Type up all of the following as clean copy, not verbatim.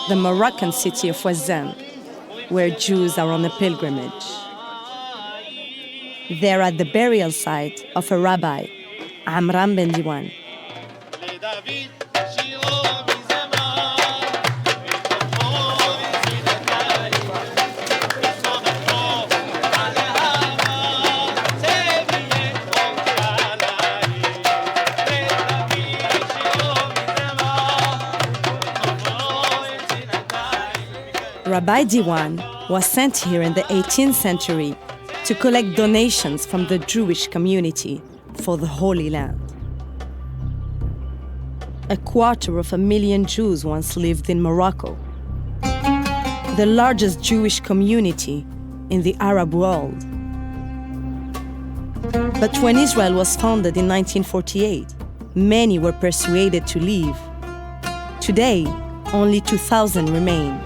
the Moroccan city of Ouazzane, where Jews are on a pilgrimage. They're at the burial site of a rabbi, Amran ben Diwan. Rabbi Diwan was sent here in the 18th century to collect donations from the Jewish community for the Holy Land. 250,000 Jews once lived in Morocco, the largest Jewish community in the Arab world. But when Israel was founded in 1948, many were persuaded to leave. Today, only 2,000 remain.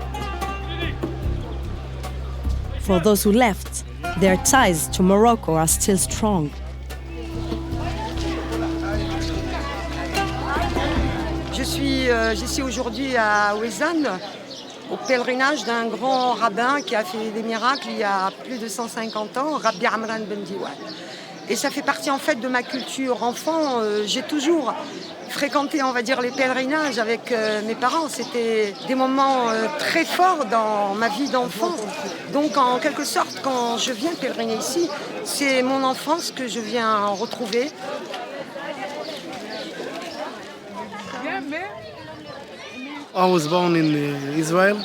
For those who left, their ties to Morocco are still strong. Je suis ici aujourd'hui à Ouazzane, au pèlerinage d'un grand rabbin qui a fait des miracles il y a plus de 150 ans, Rabbi Amran ben Diwan. Et ça fait partie en fait de ma culture. Enfant, j'ai toujours fréquenté, on va dire, les pèlerinages avec mes parents. C'était des moments très forts dans ma vie d'enfant. Donc en quelque sorte, quand je viens pèleriner ici, c'est mon enfance que je viens retrouver. I was born in Israel.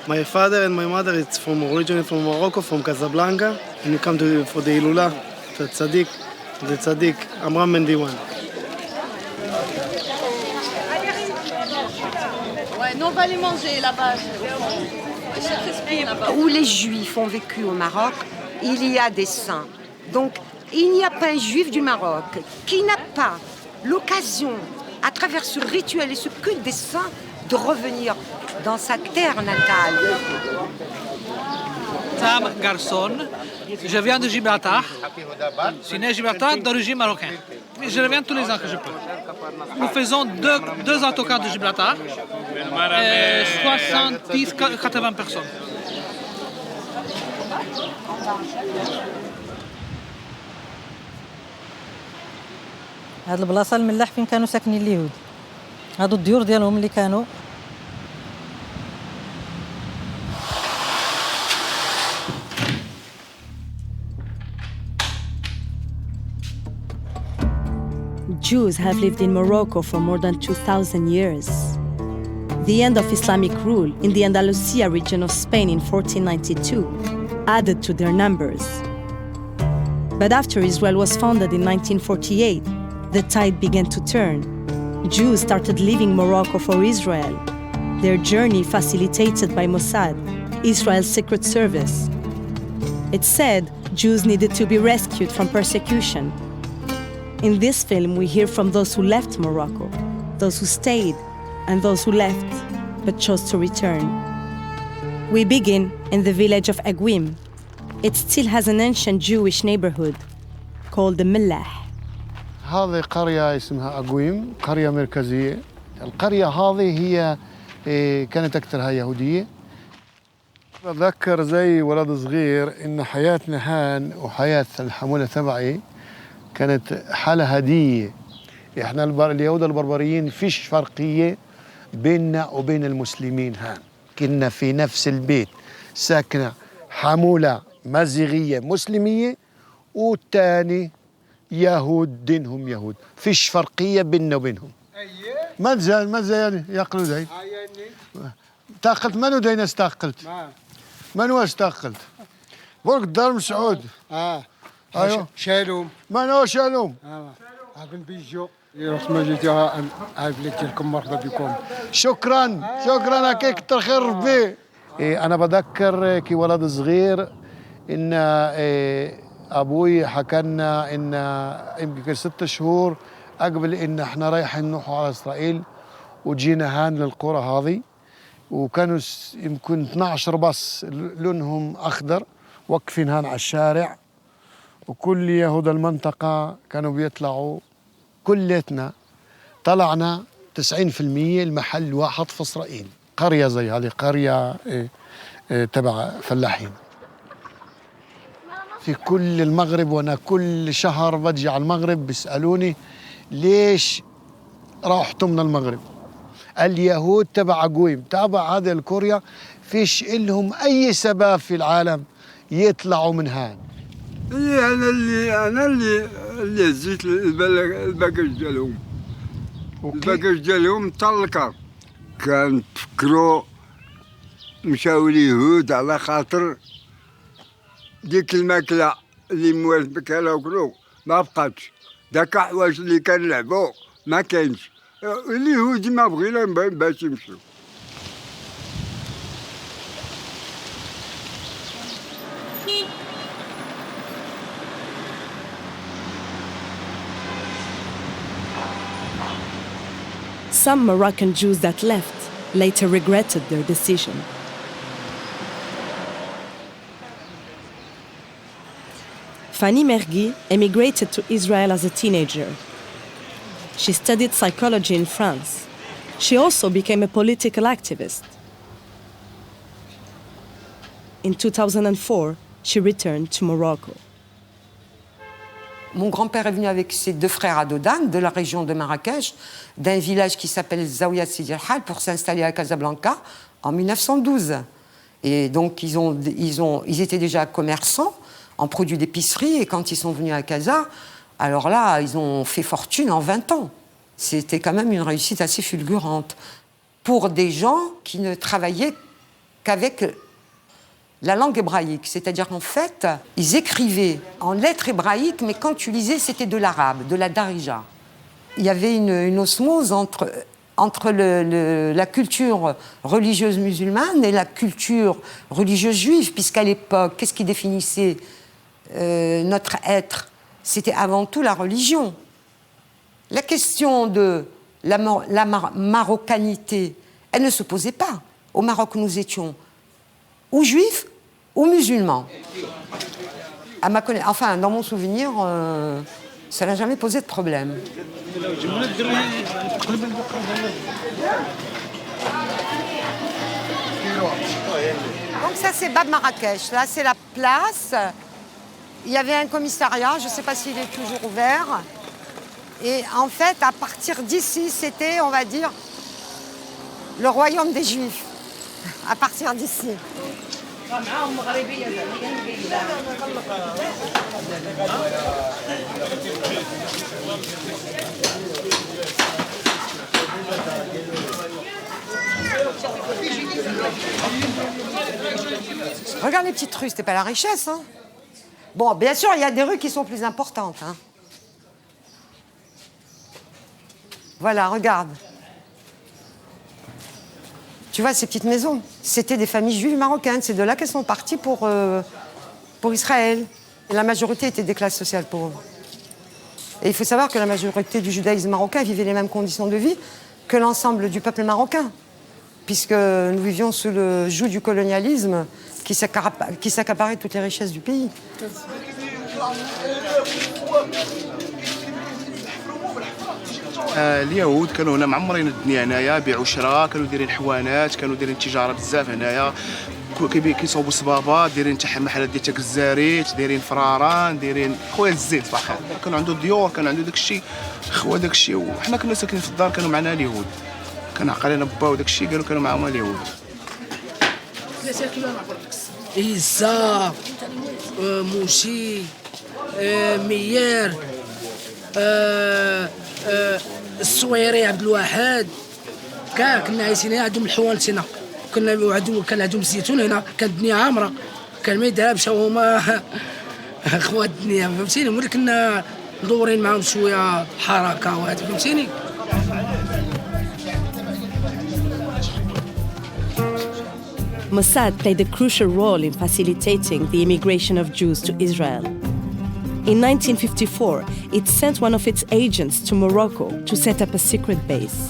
My father and my mother is originally from Morocco, from Casablanca, and we come for the Ilula, the Tzaddik, Amran ben Diwan. Ouais, nous on va aller manger là-bas, où les Juifs ont vécu au Maroc, il y a des saints. Donc il n'y a pas un Juif du Maroc qui n'a pas l'occasion, à travers ce rituel et ce culte des saints, de revenir dans sa terre natale. Sam Garçon, je viens de Gibraltar. Je suis né à Gibraltar d'origine marocaine. Je reviens tous les ans que je peux. Nous faisons deux autocars de Gibraltar, 70-80 personnes. هاد البلاصه الملاح فين كانوا ساكنين اليهود هادو الديور ديالهم اللي كانوا Jews have lived in Morocco for more than 2,000 years. The end of Islamic rule in the Andalusia region of Spain in 1492 added to their numbers. But after Israel was founded in 1948, the tide began to turn. Jews started leaving Morocco for Israel, their journey facilitated by Mossad, Israel's secret service. It's said Jews needed to be rescued from persecution. In this film, we hear from those who left Morocco, those who stayed, and those who left but chose to return. We begin in the village of Agouim. It still has an ancient Jewish neighborhood called the Millah. هذه قرية اسمها أقويم، قرية مركزية. القرية هذه هي كانت أكثرها يهودية. بتذكر زي ولد صغير إن حياتنا هان وحياة الحمولة تبعي كانت حالة هدية. إحنا اليهود البربريين فيش فرقية بيننا وبين المسلمين هان. كنا في نفس البيت ساكنة حمولة مزيغية مسلمية والتاني يهود دينهم يهود فيش فرقية بيننا وبينهم ماذا يعني يقلوا دين تاقلت منو دين استاقلت منو استاقلت برك دار سعود ايوه شالوم منو شالوم ابن بيجو يرسم جيتها عافلك لكم مرحبا بكم شكرا هكيك كتر خير ربي انا بذكر كي ولد صغير ان أبوي حكى لنا إن يمكن 6 شهور قبل إن إحنا رايحين نروحوا على إسرائيل وجينا هان للقرى هذه وكانوا يمكن 12 باص لونهم أخضر وقفين هان على الشارع وكل يهود المنطقة كانوا بيطلعوا كلتنا طلعنا 90% المحل واحد في إسرائيل قرية زي هذه قرية تبع فلاحين. في كل المغرب وأنا كل شهر بجي على المغرب بيسألوني ليش راحتوا من المغرب؟ اليهود تبع قويم تبع هذه القرية فيش إلهم أي سبب في العالم يطلعوا من هان. أنا اللي هزيت الباكاج ديالهم. الباكاج ديالهم طلقة. كان تفكروا مشاو اليهود على خاطر ديك الماكلة اللي موالف كانوا وكلو ما بقاتش. داك حوايج اللي كنلعبوا ما كاينش. اليهود ما بغينا باش يمشيو. Some Moroccan Jews that left later regretted their decision. Fanny Mergui emigrated to Israel as a teenager. She studied psychology in France. She also became a political activist. In 2004, she returned to Morocco. Mon grand-père est venu avec ses deux frères à Dodan, de la région de Marrakech, d'un village qui s'appelle Zaouia Sidi El Hal, pour s'installer à Casablanca en 1912. Et donc, ils étaient déjà commerçants en produits d'épicerie, et quand ils sont venus à Casa, alors là, ils ont fait fortune en 20 ans. C'était quand même une réussite assez fulgurante pour des gens qui ne travaillaient qu'avec la langue hébraïque. C'est-à-dire qu'en fait, ils écrivaient en lettres hébraïques, mais quand tu lisais, c'était de l'arabe, de la darija. Il y avait une osmose entre la culture religieuse musulmane et la culture religieuse juive, puisqu'à l'époque, qu'est-ce qui définissait notre être? C'était avant tout la religion. La question de la marocanité, elle ne se posait pas. Au Maroc, nous étions ou juifs ou musulmans. Enfin, dans mon souvenir, ça n'a jamais posé de problème. Donc ça, c'est Bab Marrakech. Là, c'est la place. Il y avait un commissariat, je ne sais pas s'il est toujours ouvert. Et en fait, à partir d'ici, c'était, on va dire, le royaume des Juifs. À partir d'ici. Regarde les petites rues, c'était pas la richesse, hein. Bon, bien sûr, il y a des rues qui sont plus importantes, hein. Voilà, regarde. Tu vois, ces petites maisons, c'était des familles juives marocaines. C'est de là qu'elles sont parties pour Israël. Et la majorité était des classes sociales pauvres. Et il faut savoir que la majorité du judaïsme marocain vivait les mêmes conditions de vie que l'ensemble du peuple marocain, puisque nous vivions sous le joug du colonialisme qui s'accaparait toutes les richesses du pays. اليهود كانوا هنا معمرين الدنيا هنايا بيعوا شراء كانوا دايرين حوانات كانوا دايرين تجاره بزاف هنايا كيصوبوا صبابات دايرين حتى محلات ديال الزاريت دايرين فراران دايرين خويا الزيت فاخر كانوا عنده ديور كان عنده داكشي خوا داكشي وحنا كنا ساكنين في الدار كانوا معنا اليهود كان عقلنا با وداكشي كانوا معاهم اليهود إيزا موشي ميير الصويري عبد الواحد كاع كنا عايشين هنا عندهم الحوانت هنا كان عندهم الزيتون هنا كانت الدنيا عامره كان ما يذهبش هما خوات الدنيا فهمتيني ملي كنا مدورين معاهم شويه حركه وهذا فهمتيني. Mossad played a crucial role in facilitating the immigration of Jews to Israel. In 1954, it sent one of its agents to Morocco to set up a secret base.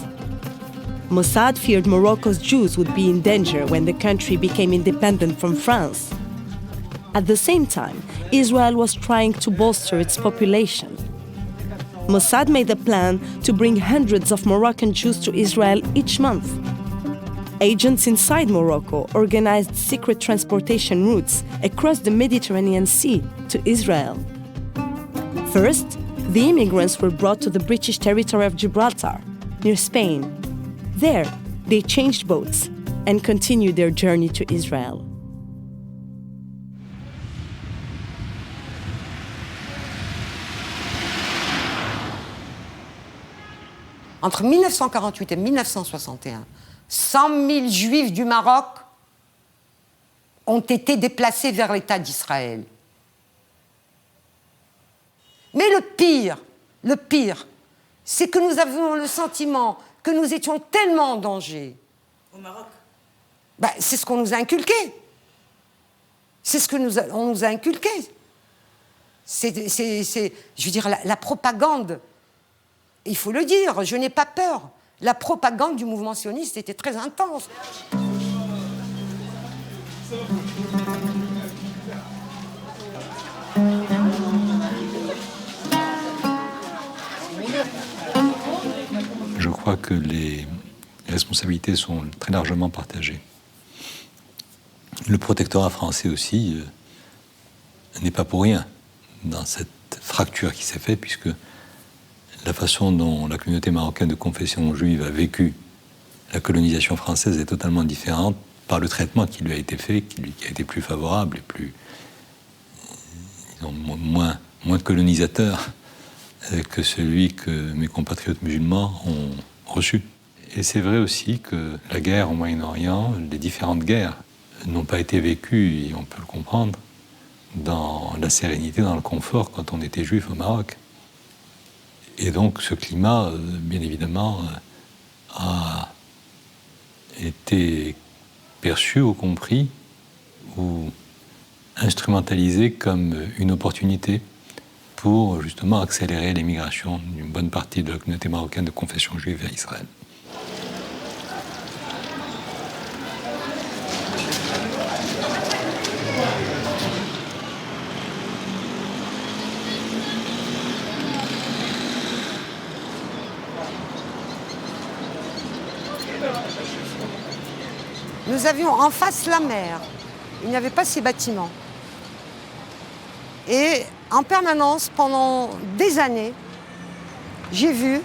Mossad feared Morocco's Jews would be in danger when the country became independent from France. At the same time, Israel was trying to bolster its population. Mossad made a plan to bring hundreds of Moroccan Jews to Israel each month. Agents inside Morocco organized secret transportation routes across the Mediterranean Sea to Israel. First, the immigrants were brought to the British territory of Gibraltar, near Spain. There, they changed boats and continued their journey to Israel. Entre 1948 et 1961, 100 000 Juifs du Maroc ont été déplacés vers l'État d'Israël. Mais le pire, c'est que nous avions le sentiment que nous étions tellement en danger. Au Maroc? C'est ce qu'on nous a inculqué. C'est ce qu'on nous a inculqué. Je veux dire, la propagande, il faut le dire, je n'ai pas peur. La propagande du mouvement sioniste était très intense. Je crois que les responsabilités sont très largement partagées. Le protectorat français aussi n'est pas pour rien dans cette fracture qui s'est faite, puisque la façon dont la communauté marocaine de confession juive a vécu la colonisation française est totalement différente par le traitement qui lui a été fait, qui a été plus favorable et plus, disons, moins colonisateur que celui que mes compatriotes musulmans ont reçu. Et c'est vrai aussi que la guerre au Moyen-Orient, les différentes guerres, n'ont pas été vécues, et on peut le comprendre, dans la sérénité, dans le confort quand on était juif au Maroc. Et donc ce climat, bien évidemment, a été perçu ou compris ou instrumentalisé comme une opportunité pour justement accélérer l'émigration d'une bonne partie de la communauté marocaine de confession juive vers Israël. Nous avions en face la mer. Il n'y avait pas ces bâtiments. Et en permanence, pendant des années, j'ai vu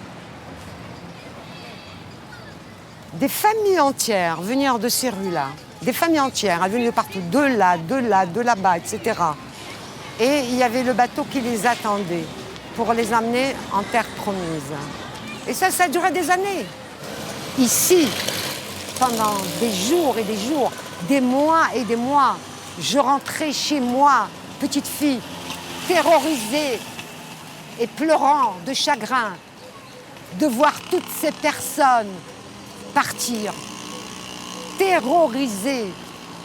des familles entières venir de ces rues-là. Des familles entières, elles venaient de partout, de là-bas, etc. Et il y avait le bateau qui les attendait pour les amener en terre promise. Et ça a duré des années. Ici, pendant des jours et des jours, des mois et des mois, je rentrais chez moi, petite fille, terrorisée et pleurant de chagrin de voir toutes ces personnes partir, terrorisées.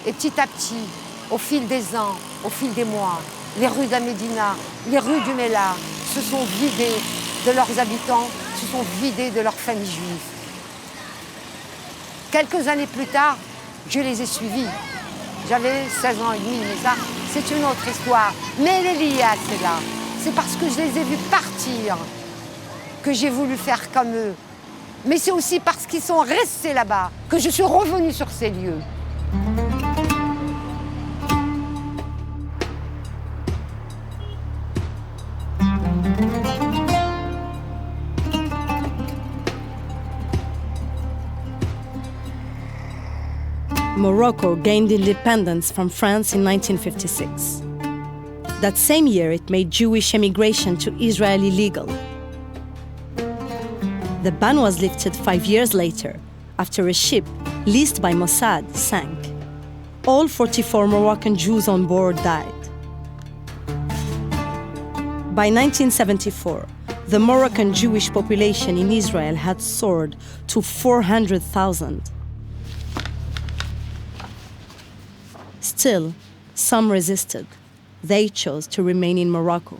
Et petit à petit, au fil des ans, au fil des mois, les rues de la Médina, les rues du Mela se sont vidées de leurs habitants, se sont vidées de leurs familles juives. Quelques années plus tard, je les ai suivis. J'avais 16 ans et demi, mais ça, c'est une autre histoire. Mais elle est liée à cela. C'est parce que je les ai vus partir que j'ai voulu faire comme eux. Mais c'est aussi parce qu'ils sont restés là-bas que je suis revenue sur ces lieux. Morocco gained independence from France in 1956. That same year, it made Jewish emigration to Israel illegal. The ban was lifted 5 years later, after a ship leased by Mossad sank. All 44 Moroccan Jews on board died. By 1974, the Moroccan Jewish population in Israel had soared to 400,000. Still, some resisted. They chose to remain in Morocco.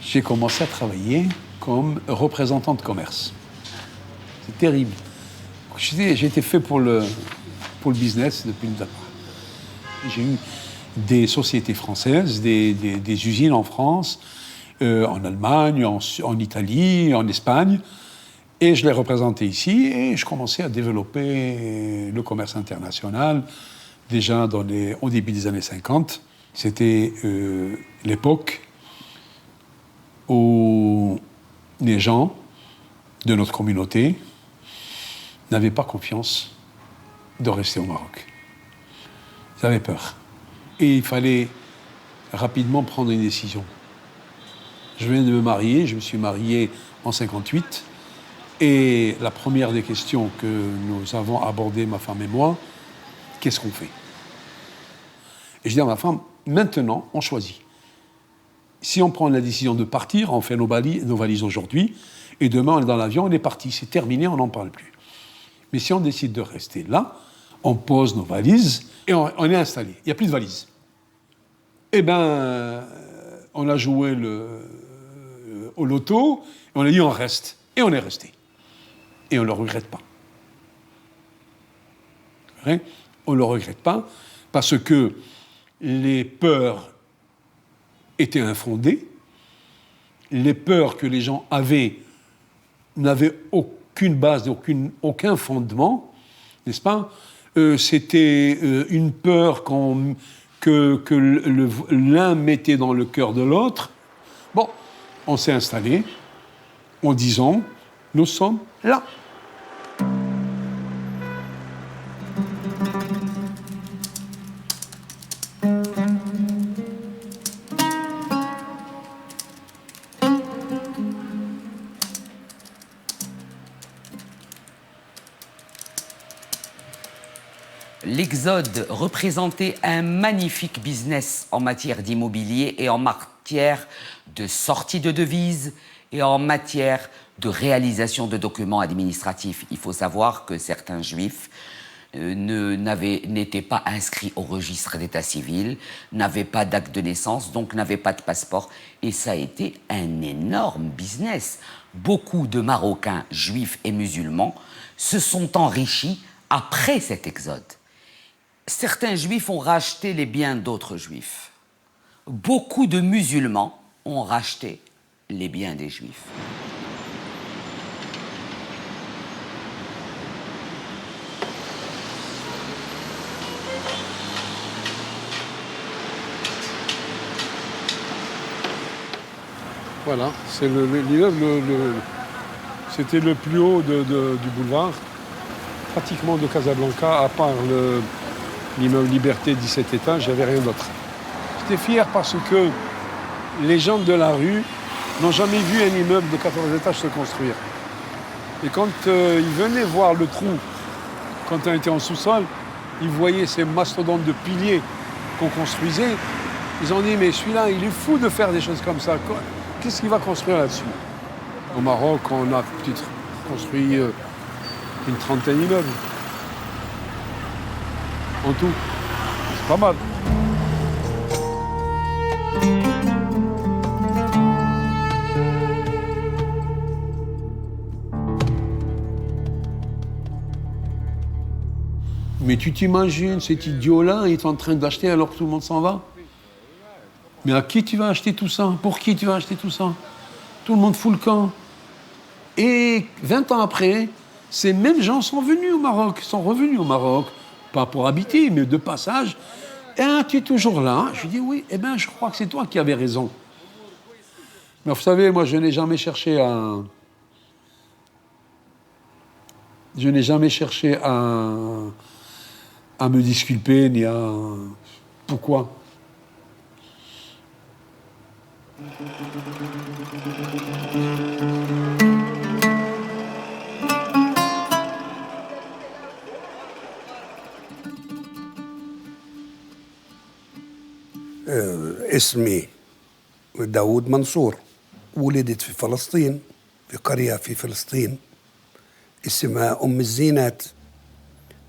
J'ai commencé à travailler comme représentant de commerce. C'est terrible. J'ai été fait pour le business depuis le départ. J'ai eu des sociétés françaises, des usines en France, en Allemagne, en Italie, en Espagne. Et je l'ai représenté ici et je commençais à développer le commerce international déjà au début des années 50. C'était l'époque où les gens de notre communauté n'avaient pas confiance de rester au Maroc. Ils avaient peur. Et il fallait rapidement prendre une décision. Je venais de me marier, je me suis marié en 58. Et la première des questions que nous avons abordées, ma femme et moi, qu'est-ce qu'on fait? Et je dis à ma femme, maintenant, on choisit. Si on prend la décision de partir, on fait nos valises aujourd'hui, et demain, on est dans l'avion, on est parti. C'est terminé, on n'en parle plus. Mais si on décide de rester là, on pose nos valises et on est installé. Il n'y a plus de valises. Eh bien, on a joué au loto, et on a dit on reste. Et on est resté. Et on ne le regrette pas. On ne le regrette pas parce que les peurs étaient infondées. Les peurs que les gens avaient n'avaient aucune base, aucun fondement, n'est-ce pas? C'était une peur que l'un mettait dans le cœur de l'autre. Bon, on s'est installé en disant, nous sommes là. L'Exode représentait un magnifique business en matière d'immobilier et en matière de sortie de devises et en matière de réalisation de documents administratifs. Il faut savoir que certains juifs n'étaient pas inscrits au registre d'état civil, n'avaient pas d'acte de naissance, donc n'avaient pas de passeport. Et ça a été un énorme business. Beaucoup de Marocains, juifs et musulmans, se sont enrichis après cet exode. Certains juifs ont racheté les biens d'autres juifs. Beaucoup de musulmans ont racheté les biens des juifs. Voilà, c'est l'immeuble, c'était le plus haut du boulevard, pratiquement de Casablanca, à part l'immeuble Liberté, 17 étages, il n'y avait rien d'autre. J'étais fier parce que les gens de la rue n'ont jamais vu un immeuble de 14 étages se construire. Et quand ils venaient voir le trou, quand on était en sous-sol, ils voyaient ces mastodontes de piliers qu'on construisait. Ils ont dit, mais celui-là, il est fou de faire des choses comme ça. Qu'est-ce qu'il va construire là-dessus? Au Maroc, on a peut-être construit une trentaine d'immeubles. En tout. C'est pas mal. Mais tu t'imagines, cet idiot-là, il est en train d'acheter alors que tout le monde s'en va? Mais à qui tu vas acheter tout ça? Pour qui tu vas acheter tout ça? Tout le monde fout le camp. Et 20 ans après, ces mêmes gens sont revenus au Maroc, pas pour habiter, mais de passage. Et tu es toujours là. Je dis oui, eh bien, je crois que c'est toi qui avais raison. Mais vous savez, moi, je n'ai jamais cherché à me disculper, ni à... Pourquoi? اسمي داود منصور. ولدت في فلسطين، في قرية في فلسطين اسمها أم الزينات.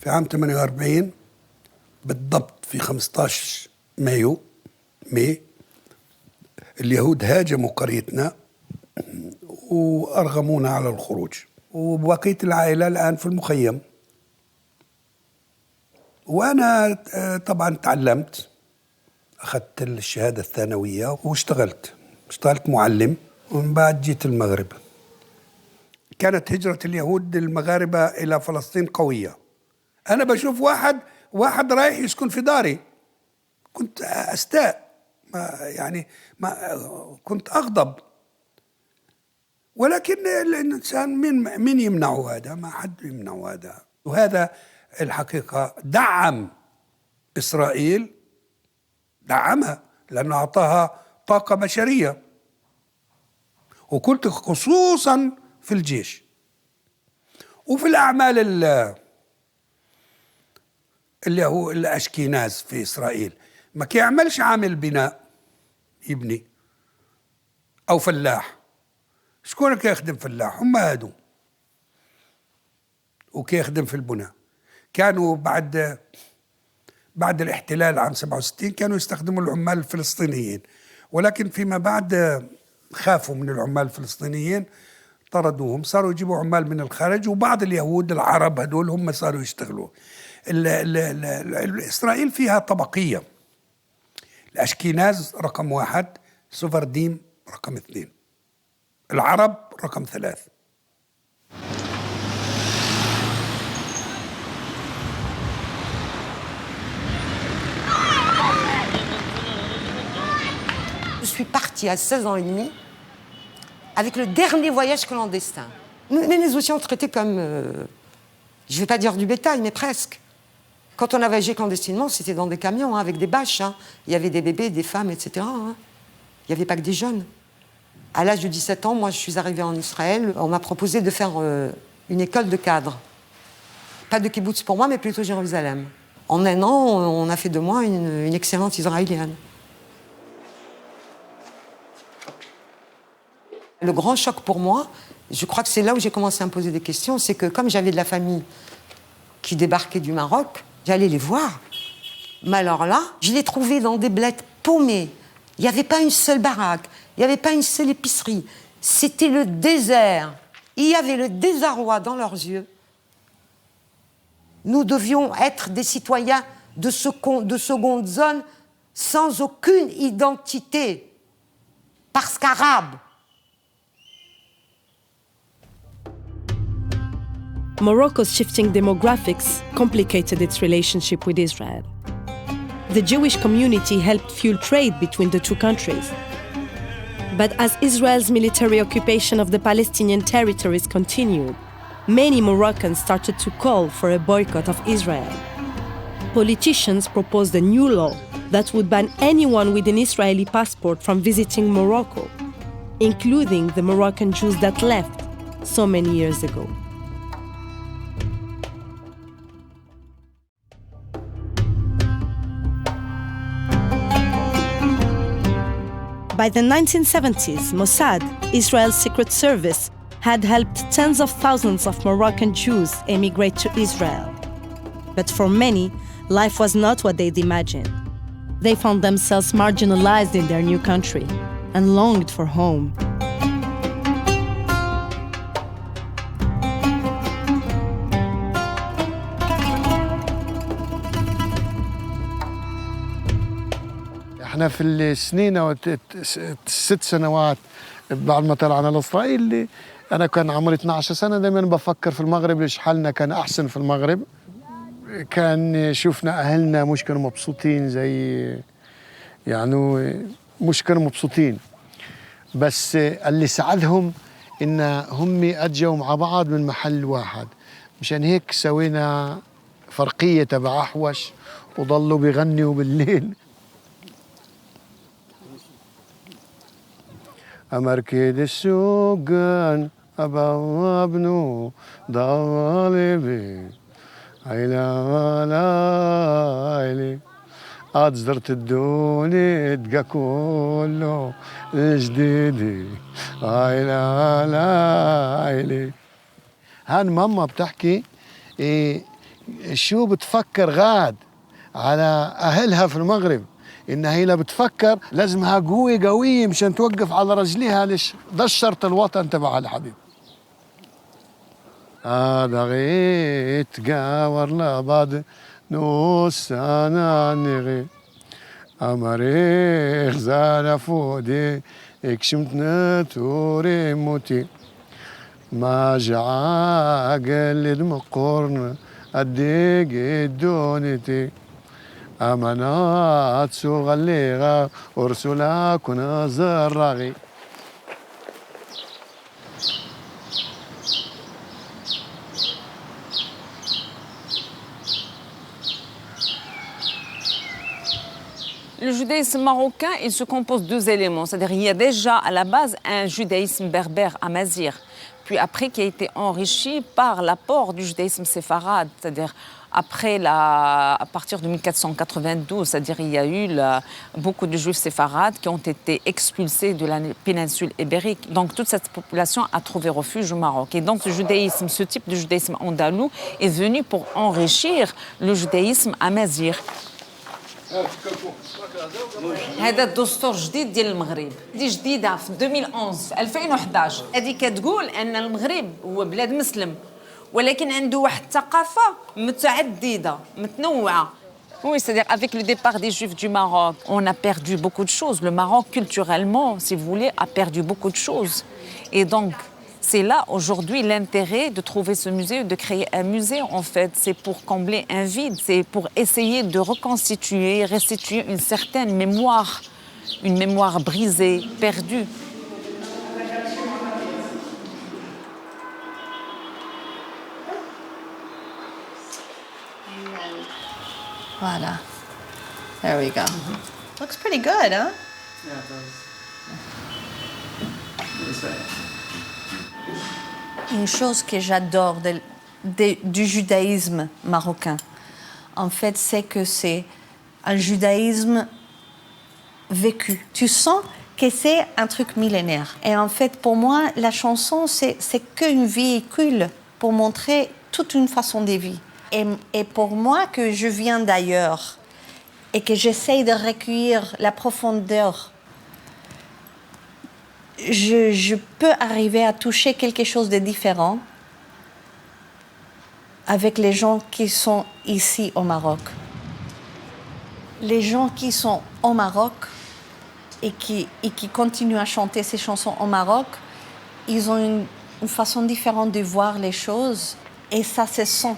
في عام 48 بالضبط في 15 مايو اليهود هاجموا قريتنا وأرغمونا على الخروج، وبقية العائلة الآن في المخيم. وأنا طبعا تعلمت، أخذت الشهادة الثانوية واشتغلت معلم، ومن بعد جيت المغرب. كانت هجرة اليهود المغاربة إلى فلسطين قوية. أنا بشوف واحد رايح يسكن في داري، كنت أستاء، ما كنت أغضب، ولكن الإنسان من يمنعه هذا؟ ما حد يمنعه هذا. وهذا الحقيقة دعم إسرائيل، دعمها لأنه أعطاها طاقة بشرية، وكنت خصوصا في الجيش وفي الأعمال اللي هو الأشكيناز في إسرائيل. ما كيعملش عامل بناء يبني أو فلاح، شكون كيخدم فلاح؟ هم هادو، وكيخدم في البناء. كانوا بعد الاحتلال عام 67 كانوا يستخدموا العمال الفلسطينيين، ولكن فيما بعد خافوا من العمال الفلسطينيين، طردوهم، صاروا يجيبوا عمال من الخارج، وبعض اليهود العرب هدول هم صاروا يشتغلوا. إسرائيل فيها طبقية، الأشكيناز رقم 1، سفرديم رقم 2، العرب رقم 3. Je suis partie à 16 ans et demi avec le dernier voyage clandestin. Mais les Ossiens ont traité comme, je ne vais pas dire du bétail, mais presque. Quand on a voyagé clandestinement, c'était dans des camions, avec des bâches. Il y avait des bébés, des femmes, etc. Il n'y avait pas que des jeunes. À l'âge de 17 ans, moi, je suis arrivée en Israël. On m'a proposé de faire une école de cadre. Pas de kibbutz pour moi, mais plutôt Jérusalem. En un an, on a fait de moi une excellente Israélienne. Le grand choc pour moi, je crois que c'est là où j'ai commencé à me poser des questions, c'est que comme j'avais de la famille qui débarquait du Maroc, j'allais les voir. Mais alors là, je les trouvais dans des bleds paumés. Il n'y avait pas une seule baraque, il n'y avait pas une seule épicerie. C'était le désert. Il y avait le désarroi dans leurs yeux. Nous devions être des citoyens de seconde zone sans aucune identité, parce qu'arabes. Morocco's shifting demographics complicated its relationship with Israel. The Jewish community helped fuel trade between the two countries. But as Israel's military occupation of the Palestinian territories continued, many Moroccans started to call for a boycott of Israel. Politicians proposed a new law that would ban anyone with an Israeli passport from visiting Morocco, including the Moroccan Jews that left so many years ago. By the 1970s, Mossad, Israel's secret service, had helped tens of thousands of Moroccan Jews emigrate to Israel. But for many, life was not what they'd imagined. They found themselves marginalized in their new country and longed for home. احنا في السنين او 6 سنوات بعد ما طلعنا لاسرائيل، انا كان عمري 12 سنه، دائما بفكر في المغرب ليش حالنا كان احسن في المغرب. كان شفنا اهلنا مش كانوا مبسوطين زي مش كانوا مبسوطين، بس اللي ساعدهم ان هم اجوا مع بعض من محل واحد. مشان هيك سوينا فرقيه تبع احوش وضلوا بيغنوا بالليل. أمركد السوقان أبوابنو ضالبي عيلي أتزرت الدوني دقا كله الجديدي عيلي. هان ماما بتحكي شو بتفكر غاد على أهلها في المغرب، إنها هي لا بتفكر لازمها قوية مشان توقف على رجليها. ليش؟ ده الشرط الوطن تبعها الحبيب. غيت قاور لبعض نص أنا نغي أمريخ زانا فودي اكشمت نتوري موتي ما جعاقل المقرن الديق الدونتي أمانات سوغليغا أرسلا كنا زراغي. Le judaïsme marocain, il se compose de 2 éléments. C'est-à-dire qu'il y a déjà à la base un judaïsme berbère amazigh, puis après qui a été enrichi par l'apport du judaïsme séfarade, c'est-à-dire à partir de 1492, c'est-à-dire il y a eu beaucoup de juifs séfarades qui ont été expulsés de la péninsule ibérique. Donc toute cette population a trouvé refuge au Maroc. Et donc ce type de judaïsme andalou est venu pour enrichir le judaïsme amazigh. هذا الدستور جديد ديال المغرب دي جديده في 2011 في 2011 هذه كتقول ان المغرب هو بلاد مسلم ولكن عنده واحد الثقافه متعدده متنوعه. Oui, c'est-à-dire avec le départ des Juifs du Maroc, on a perdu beaucoup de choses. Le Maroc, culturellement, si vous voulez, a perdu beaucoup de choses. Et donc, c'est là, aujourd'hui, l'intérêt de trouver ce musée, de créer un musée, en fait. C'est pour combler un vide, c'est pour essayer de reconstituer, restituer une certaine mémoire, une mémoire brisée, perdue. Voilà. There we go. Looks pretty good, huh? Yeah, it does. Une chose que j'adore du judaïsme marocain, en fait, c'est que c'est un judaïsme vécu. Tu sens que c'est un truc millénaire. Et en fait, pour moi, la chanson, c'est qu'un véhicule pour montrer toute une façon de vie. Et pour moi, que je viens d'ailleurs et que j'essaye de recueillir la profondeur, je peux arriver à toucher quelque chose de différent avec les gens qui sont ici au Maroc. Les gens qui sont au Maroc et qui continuent à chanter ces chansons au Maroc, ils ont une façon différente de voir les choses et ça se sent.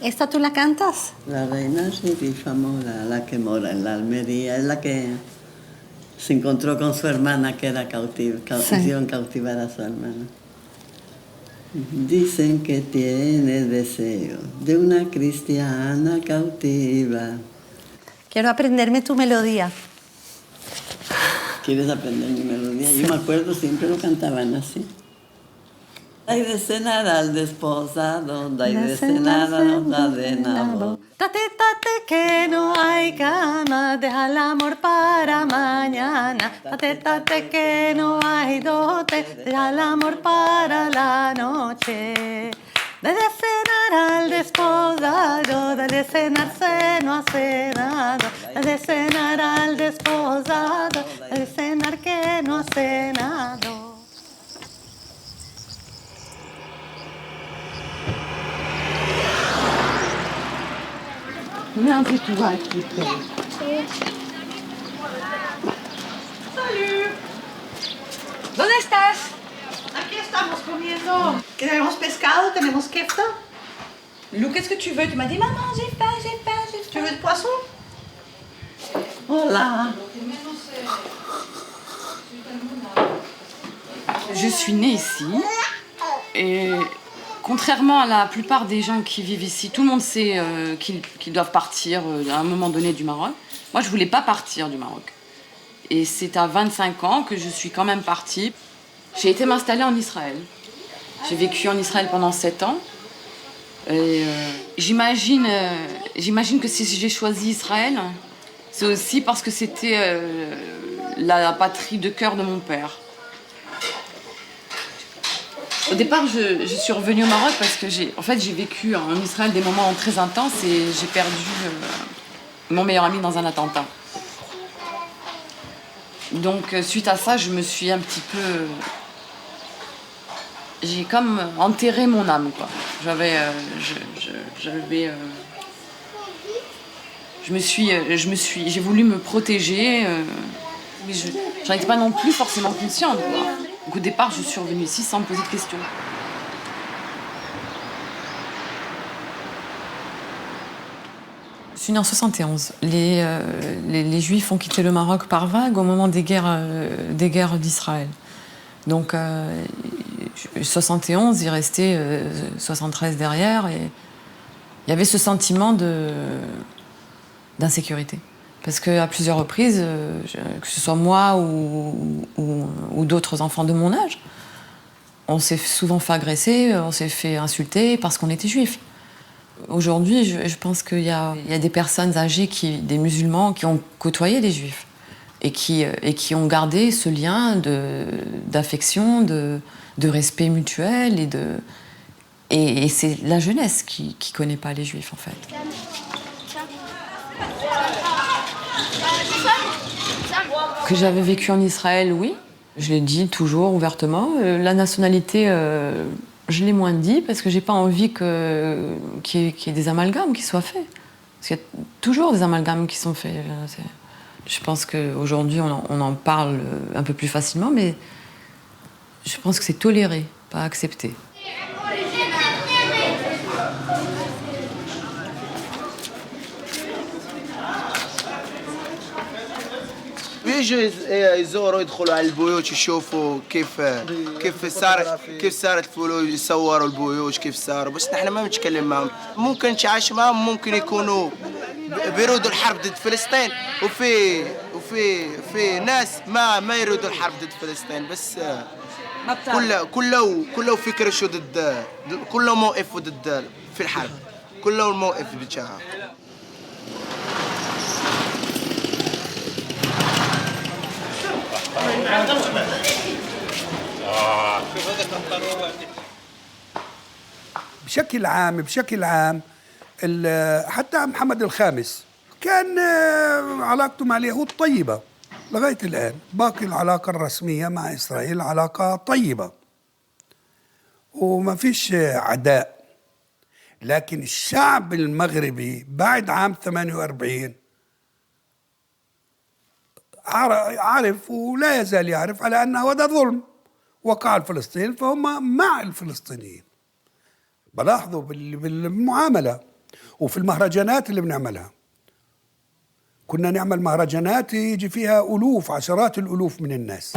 ¿Esta tú la cantas? La reina Sherifa Mora, la que mora en la Almería, es la que se encontró con su hermana que era hicieron cautivar a su hermana. Dicen que tiene deseo de una cristiana cautiva. Quiero aprenderme tu melodía. ¿Quieres aprender mi melodía? Sí. Yo me acuerdo, siempre lo cantaban así. Hay de cenar al desposado, hay de cenar a la de nabo. Tate, tate, que no hay cama, deja el amor para mañana. Tate, tate, que no hay dote, deja el amor para la noche. Dale cenar al desposado, dale cenar no ha cenado. Dale cenar al desposado, dale cenar que no ha cenado. Mets un peu tout va, s'il te plaît. Salut. ¿Dónde estás? Aquí estamos comiendo. Tenemos pescado, tenemos kefta. Lou, qu'est-ce que tu veux? Tu m'as dit, maman, j'ai faim, j'ai faim, j'ai faim. Tu veux de poisson? Hola. Je suis née ici et contrairement à la plupart des gens qui vivent ici, tout le monde sait qu'ils doivent partir à un moment donné du Maroc. Moi, je voulais pas partir du Maroc. Et c'est à 25 ans que je suis quand même partie. J'ai été m'installer en Israël. J'ai vécu en Israël pendant 7 ans. Et j'imagine que si j'ai choisi Israël, c'est aussi parce que c'était la patrie de cœur de mon père. Au départ, je suis revenue au Maroc parce que j'ai vécu en Israël des moments très intenses et j'ai perdu mon meilleur ami dans un attentat. Donc, suite à ça, je me suis un petit peu... J'ai comme enterré mon âme, quoi. Je J'ai voulu me protéger, mais j'en étais pas non plus forcément consciente, quoi. Donc au départ, je suis revenue ici sans me poser de questions. Je suis née en 71. Les Juifs ont quitté le Maroc par vagues au moment des guerres d'Israël. Donc, 71, il restait 73 derrière, et il y avait ce sentiment d'insécurité. Parce qu'à plusieurs reprises, que ce soit moi ou d'autres enfants de mon âge, on s'est souvent fait agresser, on s'est fait insulter parce qu'on était juifs. Aujourd'hui, je pense qu'il y a des personnes âgées, des musulmans, qui ont côtoyé les juifs et qui ont gardé ce lien d'affection, de respect mutuel et c'est la jeunesse qui connaît pas les juifs en fait. Que j'avais vécu en Israël, oui. Je l'ai dit toujours ouvertement. La nationalité, je l'ai moins dit parce que j'ai pas envie qu'il y ait des amalgames qui soient faits. Parce qu'il y a toujours des amalgames qui sont faits. Je pense qu'aujourd'hui, on en parle un peu plus facilement, mais je pense que c'est toléré, pas accepté. يجوا يزوروا يدخلوا على البيوت يشوفوا كيف صارت الفلوس يصوروا البيوت كيف صاروا بس نحن ما بنتكلم معهم ممكن نتعايش معهم ممكن يكونوا بيرودوا الحرب ضد فلسطين وفي ناس ما يريدوا الحرب ضد فلسطين بس كله فكر شو ضد كله موقف ضد في الحرب كله الموقف بتاعها بشكل عام حتى محمد الخامس كان علاقته مع اليهود طيبة لغاية الآن. باقي العلاقة الرسمية مع إسرائيل علاقة طيبة وما فيش عداء. لكن الشعب المغربي بعد عام 48 عرف ولا يزال يعرف على أن هذا ظلم وقع الفلسطينيين فهم مع الفلسطينيين. بلاحظوا بالمعاملة وفي المهرجانات اللي بنعملها. كنا نعمل مهرجانات يجي فيها ألوف عشرات الألوف من الناس.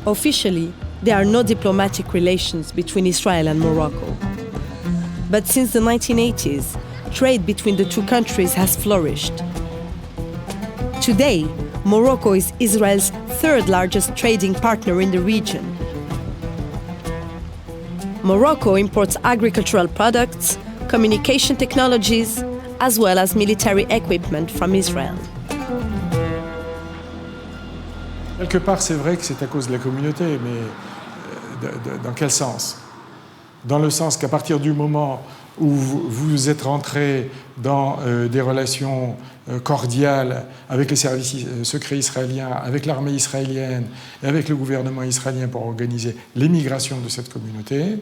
Officially, there are no diplomatic relations between Israel and Morocco. But since the 1980s, trade between the two countries has flourished. Today, Morocco is Israel's third largest trading partner in the region. Morocco imports agricultural products, communication technologies, as well as military equipment from Israel. Quelque part, c'est vrai que c'est à cause de la communauté, mais dans quel sens ? Dans le sens qu'à partir du moment où vous êtes rentré dans des relations cordiales avec les services secrets israéliens, avec l'armée israélienne et avec le gouvernement israélien pour organiser l'émigration de cette communauté,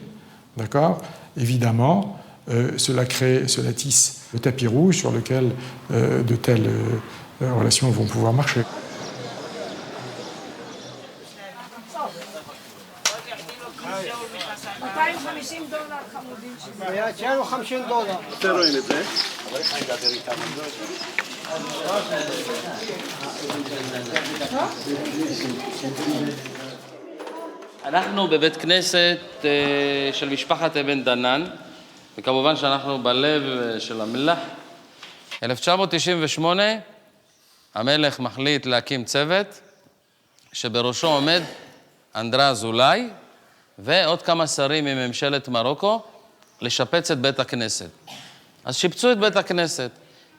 d'accord ? Évidemment, cela tisse le tapis rouge sur lequel de telles relations vont pouvoir marcher. אנחנו בבית כנסת של משפחת אבן דנן, וכמובן שאנחנו בלב של המלח. 1998, המלך מחליט להקים צוות, שבראשו עומד אנדרה אזולאי, ועוד כמה שרים מממשלת מרוקו, לשפץ את בית הכנסת. אז שיפצו את בית הכנסת.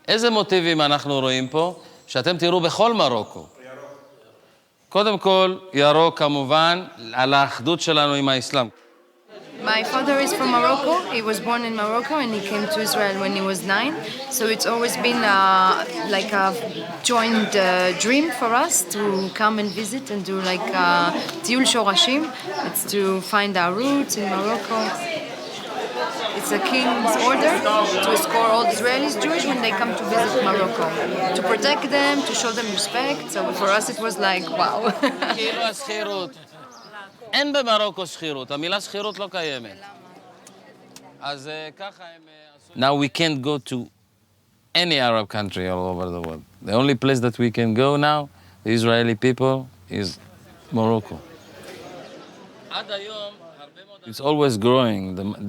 איזה מוטיבים אנחנו רואים פה? שאתם תראו בכל מרוקו. קודם כל, ירוק כמובן, על האחדות שלנו עם האסלאם. My father is from Morocco. He was born in Morocco and he came to Israel when he was 9. So it's always been like a joint dream for us to come and visit and do like Tiul Shorashim. It's to find our roots in Morocco. It's a king's order to escort all Israelis Jewish when they come to visit Morocco, to protect them, to show them respect. So for us it was like, wow. אין במרוקו שכירות, המילה שכירות לא קיימת. אז ככה הם... Now we can't go to any Arab country all over the world. The only place that we can go now, the Israeli people, is Morocco. It's always growing.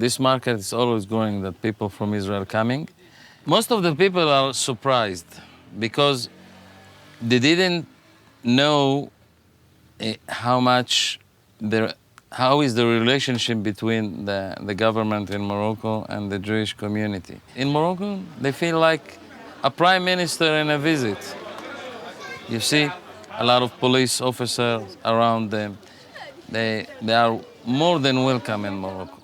This market is always growing, that people from Israel coming. Most of the people are surprised because they didn't know how is the relationship between the government in Morocco and the Jewish community. In Morocco, they feel like a prime minister in a visit. You see a lot of police officers around them. They are more than welcome in Morocco.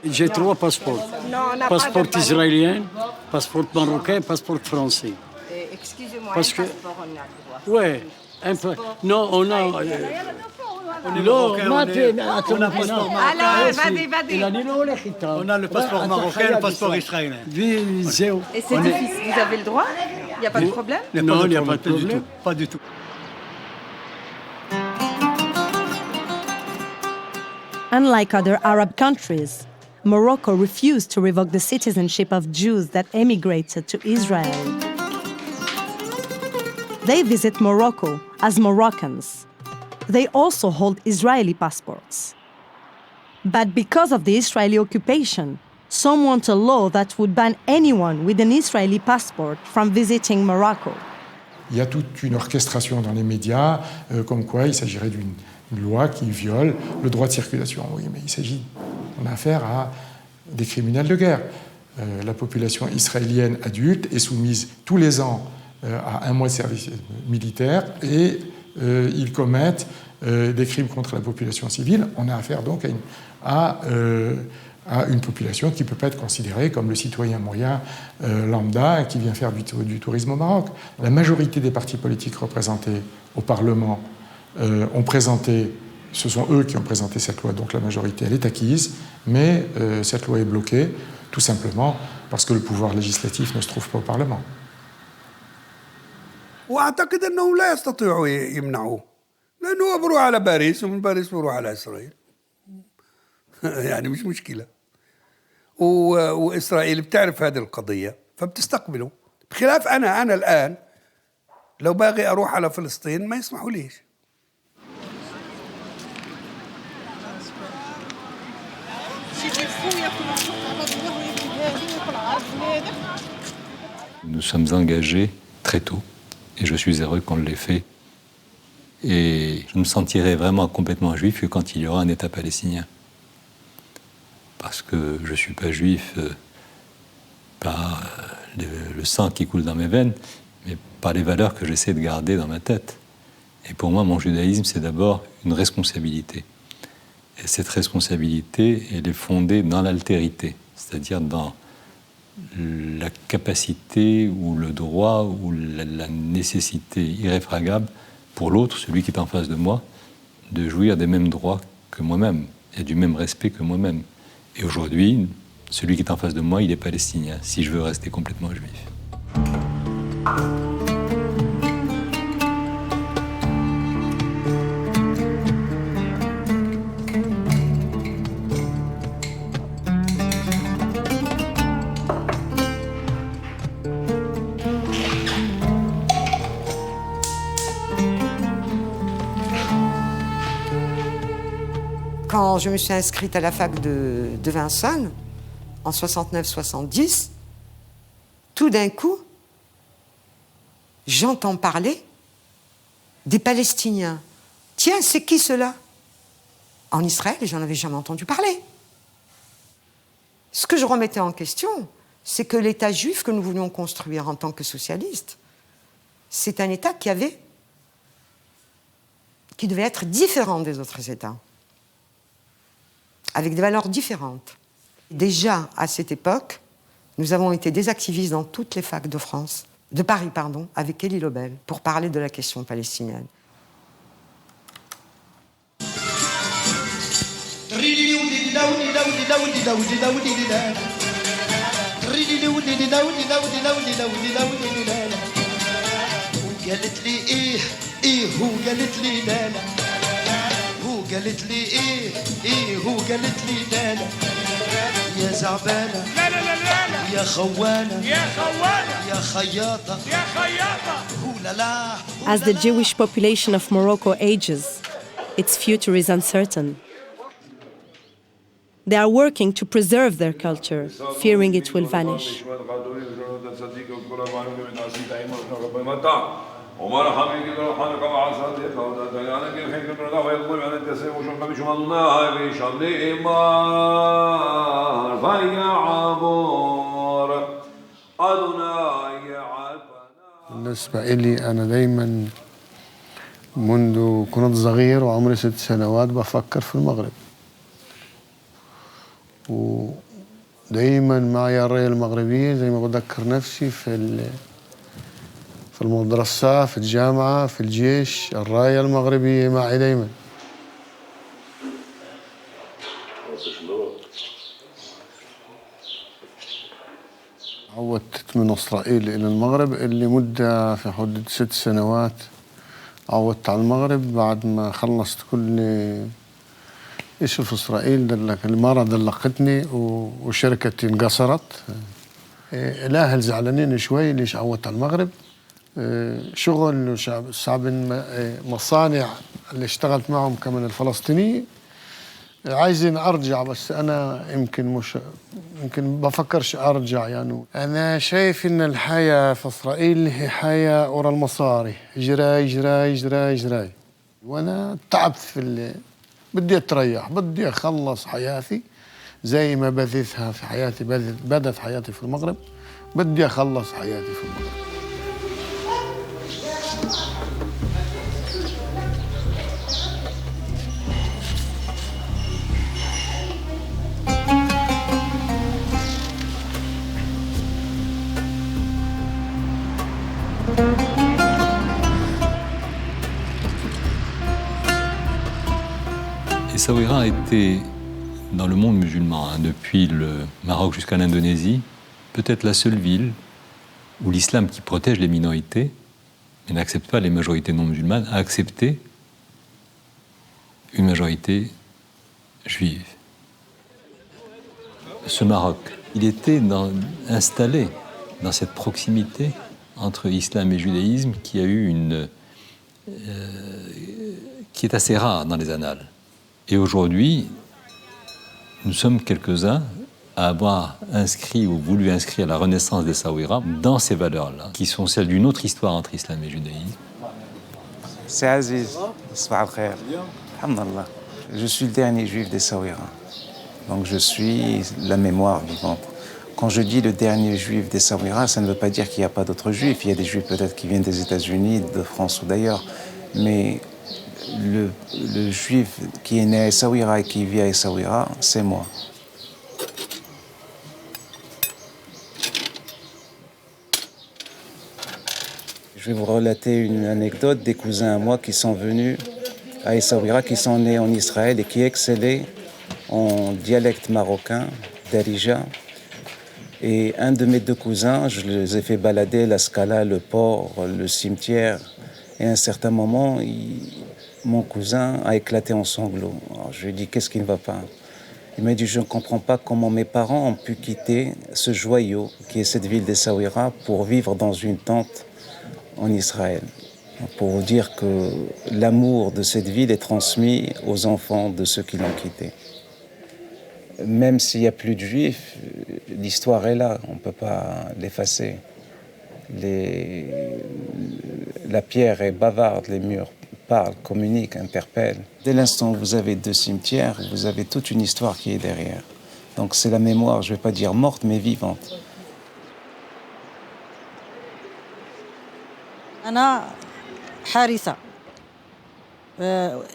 J'ai 3 passeports. Passeport israélien, passeport marocain, passeport français. Excusez-moi, Parce que- passeport, on a le droit. Ouais, un peu. Non, on a. Non, ما في Alors, On a le passeport marocain, le passeport israélien. Et c'est difficile, vous avez le droit? Il n'y a pas de problème? Non, il n'y a pas de problème. Pas du tout. Unlike other Arab countries, Morocco refused to revoke the citizenship of Jews that emigrated to Israel. They visit Morocco as Moroccans. They also hold Israeli passports. But because of the Israeli occupation, some want a law that would ban anyone with an Israeli passport from visiting Morocco. Il y a toute une orchestration dans les médias, comme quoi il s'agirait d'une loi qui viole le droit de circulation. Oui, mais on a affaire à des criminels de guerre. La population israélienne adulte est soumise tous les ans à un mois de service militaire et ils commettent des crimes contre la population civile. On a affaire donc à une population qui ne peut pas être considérée comme le citoyen moyen lambda qui vient faire du tourisme au Maroc. La majorité des partis politiques représentés au Parlement ont présenté, ce sont eux qui ont présenté cette loi, donc la majorité elle est acquise, mais cette loi est bloquée tout simplement parce que le pouvoir législatif ne se trouve pas au Parlement. واعتقد انهم لا يستطيعوا يمنعوه لانه بروح على باريس ومن باريس بروح على اسرائيل يعني مش مشكله واسرائيل بتعرف هذه القضيه فبتستقبله بخلاف انا الان لو باغي اروح على فلسطين ما يسمحوا ليش. Nous sommes engagés très tôt, et je suis heureux qu'on l'ait fait. Et je me sentirai vraiment complètement juif que quand il y aura un État palestinien. Parce que je ne suis pas juif par le sang qui coule dans mes veines, mais par les valeurs que j'essaie de garder dans ma tête. Et pour moi, mon judaïsme, c'est d'abord une responsabilité. Et cette responsabilité, elle est fondée dans l'altérité, c'est-à-dire dans la capacité ou le droit ou la nécessité irréfragable pour l'autre, celui qui est en face de moi, de jouir des mêmes droits que moi-même et du même respect que moi-même. Et aujourd'hui, celui qui est en face de moi, il est palestinien, si je veux rester complètement juif. Quand je me suis inscrite à la fac de Vincennes, en 69-70, tout d'un coup, j'entends parler des Palestiniens Tiens, c'est qui cela? En Israël, j'en avais jamais entendu parler. Ce que je remettais en question, c'est que l'État juif que nous voulions construire en tant que socialistes, c'est un État qui devait être différent des autres États, avec des valeurs différentes. Déjà, à cette époque, nous avons été des activistes dans toutes les facs de Paris, avec Elie Lobel, pour parler de la question palestinienne. قالت لي ايه هو قالت لي لا لا هو قالت لي ايه هو قالت لي لا لا يا زعبانه لا لا لا لا يا خوانه يا خياطه هو لا لا. As the Jewish population of Morocco ages, its future is uncertain. They are working to preserve their culture, fearing it will vanish. بالنسبة إلي أنا دايما منذ كنت صغير وعمري 6 سنوات بفكر في المغرب، ودايما معي الراية المغربية زي ما بذكر نفسي في المدرسة، في الجامعة، في الجيش، الراية المغربية معي دايما. عودت من إسرائيل إلى المغرب اللي مدة في حدود 6 سنوات. عودت على المغرب بعد ما خلصت كل إيش في إسرائيل. المرة دلقتني وشركتي انقصرت. الأهل زعلانين شوي ليش عودت على المغرب. شغل صعب، مصانع اللي اشتغلت معهم كمان الفلسطينية عايزين أرجع، بس أنا يمكن بفكرش أرجع. يعني أنا شايف إن الحياة في إسرائيل هي حياة ورا المصاري، جراي جراي جراي جراي، وأنا تعبت بدي أتريح، بدي أخلص حياتي زي ما بديتها في حياتي، بدت حياتي في المغرب، بدي أخلص حياتي في المغرب. Essaouira a été, dans le monde musulman, depuis le Maroc jusqu'à l'Indonésie, peut-être la seule ville où l'islam, qui protège les minorités, mais n'accepte pas les majorités non musulmanes, a accepté une majorité juive. Ce Maroc, il était installé dans cette proximité entre islam et judaïsme qui a eu qui est assez rare dans les annales. Et aujourd'hui, nous sommes quelques-uns à avoir inscrit ou voulu inscrire la renaissance d'Essaouira dans ces valeurs-là, qui sont celles d'une autre histoire entre islam et judaïsme. C'est Aziz, alhamdulillah. Je suis le dernier juif d'Essaouira, donc je suis la mémoire vivante. Quand je dis le dernier juif d'Essaouira, ça ne veut pas dire qu'il n'y a pas d'autres juifs. Il y a des juifs peut-être qui viennent des États-Unis, de France ou d'ailleurs, mais le juif qui est né à Essaouira et qui vit à Essaouira, c'est moi. Je vais vous relater une anecdote des cousins à moi qui sont venus à Essaouira, qui sont nés en Israël et qui excellaient en dialecte marocain, Darija. Et un de mes 2 cousins, je les ai fait balader la Scala, le port, le cimetière. Et à un certain moment, mon cousin a éclaté en sanglots. Alors je lui ai dit, qu'est-ce qui ne va pas? Il m'a dit, je ne comprends pas comment mes parents ont pu quitter ce joyau qui est cette ville d'Essaouira pour vivre dans une tente en Israël. Pour vous dire que l'amour de cette ville est transmis aux enfants de ceux qui l'ont quittée. Même s'il n'y a plus de juifs, l'histoire est là, on ne peut pas l'effacer. La pierre est bavarde, les murs parle, communique, interpelle. Dès l'instant où vous avez 2 cimetières, vous avez toute une histoire qui est derrière. Donc c'est la mémoire, je ne vais pas dire morte, mais vivante. أنا حارسة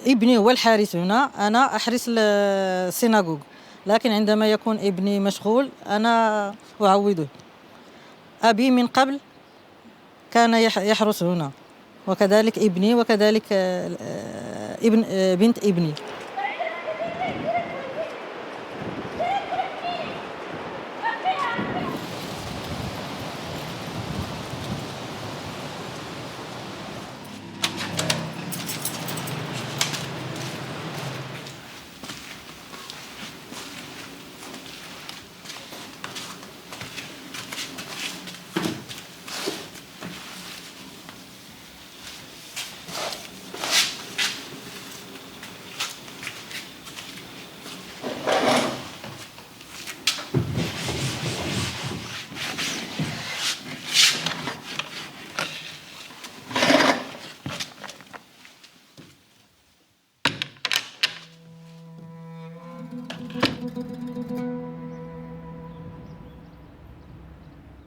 ابني هو الحارس هنا. أنا أحرس السيناغوغ، لكن عندما يكون ابني مشغول أنا أعوضه. أبي من قبل كان يحرس هنا، وكذلك ابني، وكذلك بنت ابني.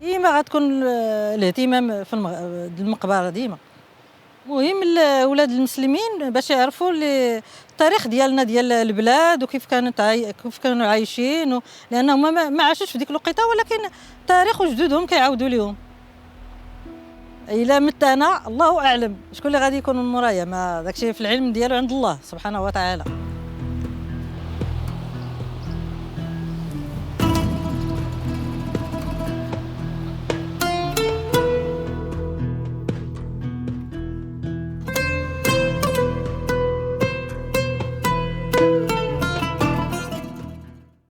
ديما غتكون الاهتمام في المقبره ديما مهم لولاد المسلمين باش يعرفوا التاريخ ديالنا ديال البلاد وكيف كانوا عايشين لانهم ما عاشوش في ديك الوقيته، ولكن تاريخ وجدودهم كيعاودوا لهم. الا مت انا الله اعلم شكون اللي غادي يكون من مورايا، ما داكشي في العلم ديالو عند الله سبحانه وتعالى.